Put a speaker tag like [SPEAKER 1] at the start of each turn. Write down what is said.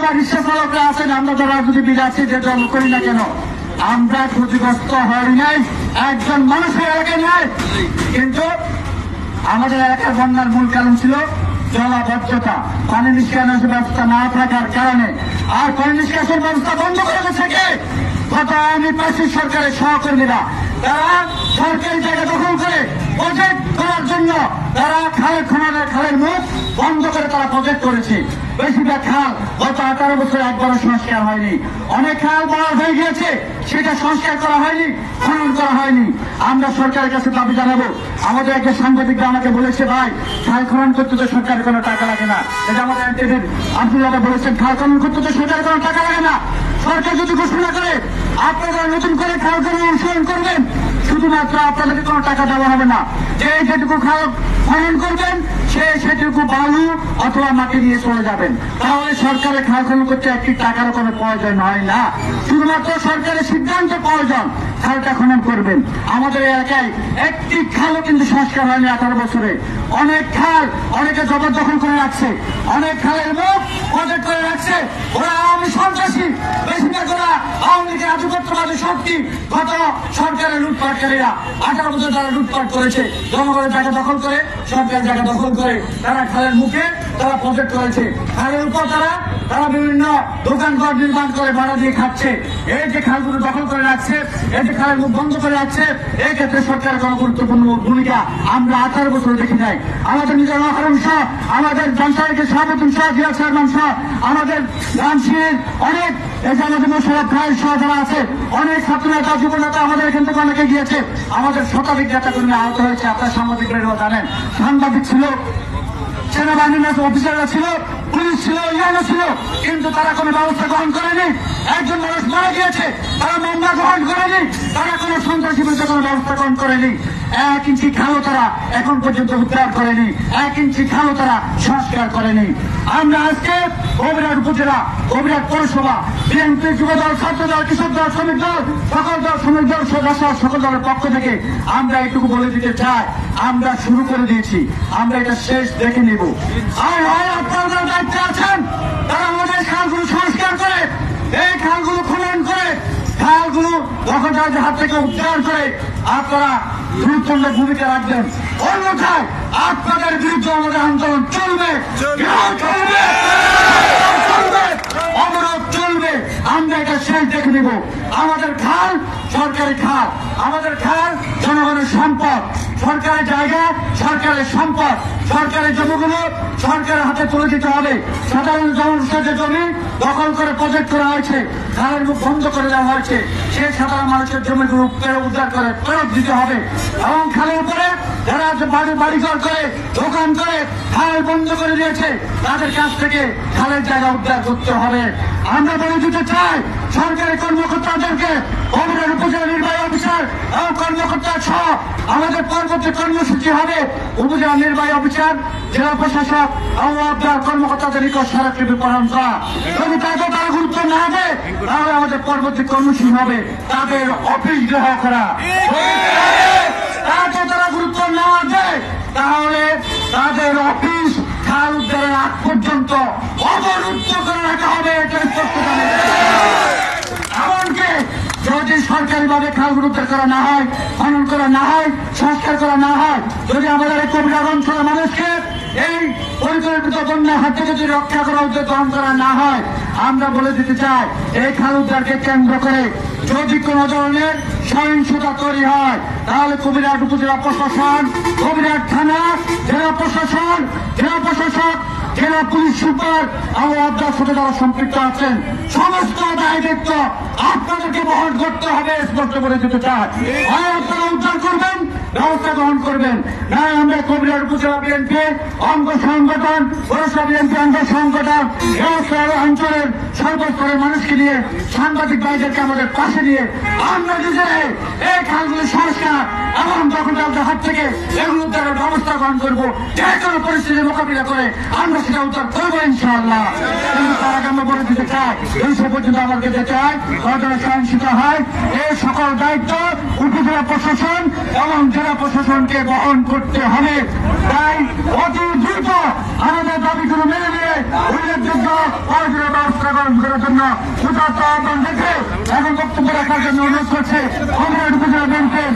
[SPEAKER 1] রিক্সা চালকরা আছেন, আমরা যারা রাজনীতিবিদ আছি, যেটা করি না কেন, আমরা ক্ষতিগ্রস্ত হই নাই, একজন মানুষের এলাকায় নাই। কিন্তু আমাদের এলাকার বন্যার মূল কারণ ছিল জলাবদ্ধতা, পানি নিষ্কাশনের ব্যবস্থা না থাকার কারণে। আর পানি নিষ্কাশন ব্যবস্থা বন্ধ করে দিচ্ছে কে? গত আওয়ামী প্রাচীর সরকারের সহকর্মীরা, তারা সরকারি জায়গা দখল করে প্রজেক্ট করার জন্য তারা খালের মুখ বন্ধ করে তারা প্রজেক্ট করেছে। বেশিরভাগ খাল গত 18 বছর একবারও সংস্কার হয়নি। অনেক খাল বড় হয়ে গিয়েছে, সেটা সংস্কার করা হয়নি, খনন করা হয়নি। আমরা সরকারের কাছে দাবি জানাবো। আমাদের একটা সাংবাদিকরা আমাকে বলেছে, ভাই খাল খনন করতে তো সরকারের কোনো টাকা লাগে না। এটা আমাদের এনটিভির আব্দুল্লাহ বলেছেন, খাল খনন করতে তো সরকারের কোনো টাকা লাগে না। সরকার যদি ঘোষণা করে আপনারা নতুন করে খাল খনন অনুসরণ করবেন, শুধুমাত্র আপনাদেরকে কোনো টাকা দেওয়া হবে না। যে যেটুকু খাল খনন করবেন সেটুকু বালু অথবা মাটি নিয়ে চলে যাবেন। তাহলে সরকারের খাল খনন করতে একটি টাকারও কোনো প্রয়োজন হয় না, শুধুমাত্র সরকারের সিদ্ধান্ত প্রয়োজন খালটা খনন করবেন। আমাদের এলাকায় একটি খালও কিন্তু সংস্কার হয়নি 18 বছরে। অনেক খাল অনেকে জবরদখল করে রাখছে, অনেক খালের মুখ প্রজেক্ট করে রাখছে। ওরা আওয়ামী সন্ত্রাসী, বেশিরভাগ ওরা আওয়ামী লীগের আধিপত্যবাদী শক্তি। গত সরকারের লুটপাটকারীরা 18 বছর তারা লুটপাট করেছে, জনগণের জায়গা দখল করে, সরকারের জায়গা দখল করে তারা খালের মুখে তারা প্রজেক্ট করেছে। খালের উপর তারা বিভিন্ন দোকানঘর নির্মাণ করে ভাড়া দিয়ে খাচ্ছে। এই যে খালগুলো দখল করে রাখছে, এই যে খালের মুখ বন্ধ করে রাখছে, এই ক্ষেত্রে সরকারের কোনো গুরুত্বপূর্ণ ভূমিকা আমরা 18 বছর দেখি নাই। আমাদের নিজের অহরণ সহ, আমাদের পঞ্চায়েতের সভাপতি সহ, জিয়া চেয়ারম্যান সহ, আমাদের রামশির অনেক আমাদের মোশাররফ ভাই সহ যারা আছে, অনেক ছাত্র নেতা যুব নেতা আমাদের এখান থেকে অনেকে গিয়েছে। আমাদের শতাধিক নেতা কর্মী আহত হয়েছে, আপনার সাংবাদিকরাও জানেন। সাংবাদিক ছিল, সেনাবাহিনীর অফিসাররা ছিল, পুলিশ ছিল, ইউএনও ছিল, কিন্তু তারা কোনো ব্যবস্থা গ্রহণ করেনি। একজন মানুষ মারা গিয়েছে, তারা মামলা গ্রহণ করেনি, তারা কোনো সন্ত্রাসী বিরুদ্ধে কোনো ব্যবস্থা গ্রহণ করেনি। 1 ইঞ্চি খালও তারা এখন পর্যন্ত উদ্ধার করেনি, 1 ইঞ্চি খালও তারা সংস্কার করেনি। আমরা আজকে কবিরাট উপজেলা, কবিরাট পৌরসভা, বিএনপি, যুবদল, ছাত্রদল, কৃষক দল, শ্রমিক দল, সকল দল, শ্রমিক দল, সকল দলের পক্ষ থেকে আমরা এইটুকু বলে দিতে চাই, আমরা শুরু করে দিয়েছি, আমরা এটা শেষ দেখে নিব। আর হয় আপনারা দায়িত্বে আছেন, তারা আমাদের খালগুলো সংস্কার করে, এই খালগুলো খনন করে, খালগুলো দখলদারদের হাত থেকে উদ্ধার করে আপনারা গুরুত্বপূর্ণ ভূমিকা রাখবেন। অন্যথায় আপনাদের বিরুদ্ধে আমাদের আন্দোলন চলবে, অবরোধ চলবে। আমরা এটা শেষ দেখে নিব। আমাদের খাল সরকারি খাল, আমাদের খাল জনগণের সম্পদ, সরকারের জায়গা সরকারের সম্পদ, সরকারের জমিগুলো সরকারের হাতে তুলে দিতে হবে। সাধারণ জনগণের জমি দখল করে প্রজেক্ট করা হয়েছে, খালের মুখ বন্ধ করে দেওয়া হয়েছে, সেই সাধারণ মানুষের জমিগুলো উদ্ধার করে ফেরত দিতে হবে। এবং খালের উপরে যারা বাড়িঘর করে, দোকান করে খাল বন্ধ করে দিয়েছে, তাদের কাছ থেকে খালের জায়গা উদ্ধার করতে হবে। আমরা বলে দিতে চাই সরকারি কর্মকর্তাদেরকে, কবিরাট উপজেলা নির্বাহী অফিসার এবং কর্মকর্তা সহ আমাদের পরবর্তী কর্মসূচি হবে উপজেলা নির্বাহী অফিসার, জেলা প্রশাসক এবং আপনার কর্মকর্তাদের নিকট স্মারকলিপি প্রদান করা। যদি তাদের তারা গুরুত্ব না দেয়, তাহলে আমাদের পরবর্তী কর্মসূচি হবে তাদের অফিস গ্রহ করা। তাকে তারা গুরুত্ব না দেয়, তাহলে তাদের অফিস খাল উদ্ধারের আগ পর্যন্ত অবরুদ্ধ করে রাখা হবে। এমনকি যদি সরকারিভাবে খালগুলো উদ্ধার করা না হয়, খনন করা না হয়, সংস্কার করা না হয়, যদি আমাদের এই কবিরাট অঞ্চলের মানুষকে এই পরিকল্পিত বন্যার হাত থেকে যদি রক্ষা করা উদ্যোগ গ্রহণ করা না হয়, আমরা বলে দিতে চাই এই খাল উদ্ধারকে কেন্দ্র করে যদি কোন ধরনের সহিংসতা তৈরি হয়, তাহলে কবিরাট উপজেলা প্রশাসন, কবিরাট থানা, জেলা প্রশাসন, জেলা প্রশাসক, জেলা পুলিশ সুপার এবং অর্ডার সাথে যারা সম্পৃক্ত আছেন, সমস্ত দায়িত্ব আপনাদেরকে বহন করতে হবে। স্পষ্ট করে দিতে চাই, হয় আপনারা উদ্ধার করবেন, ব্যবস্থা গ্রহণ করবেন, না আমরা কবিরাট উপজেলা বিএনপি অঙ্গ সংগঠন, পৌরসভা বিএনপি অঙ্গ সংগঠন, অঞ্চলের সর্বস্তরের মানুষকে নিয়ে, সাংবাদিক ভাইদেরকে আমাদের পাশে নিয়ে আমরা নিজেরাই এই খালগুলি সংস্কার এবং দখলদারদের হাত থেকে এগুলো উদ্ধারের ব্যবস্থা গ্রহণ করবো। যে কোনো পরিস্থিতি মোকাবিলা করে আমরা সেটা উদ্ধার করবো ইনশাআল্লাহ। কিন্তু তার আগে আমরা করে দিতে চায়, এই সে পর্যন্ত আমাদেরকে চায় ঘটনা সহিংসিত হয়। এই সকল দায়িত্ব উপজেলা প্রশাসন এবং জেলা প্রশাসনকে বহন করতে হবে। তাই অতি দ্রুত আমাদের দাবিগুলো মেনে নিয়ে উল্লেখযোগ্য প্রয়োজনীয় ব্যবস্থা গ্রহণ করার জন্য উদাত্ত আহ্বান রেখে এখন বক্তব্য রাখার জন্য অনুরোধ করছে কমরেড উপজেলা ব্যাংকের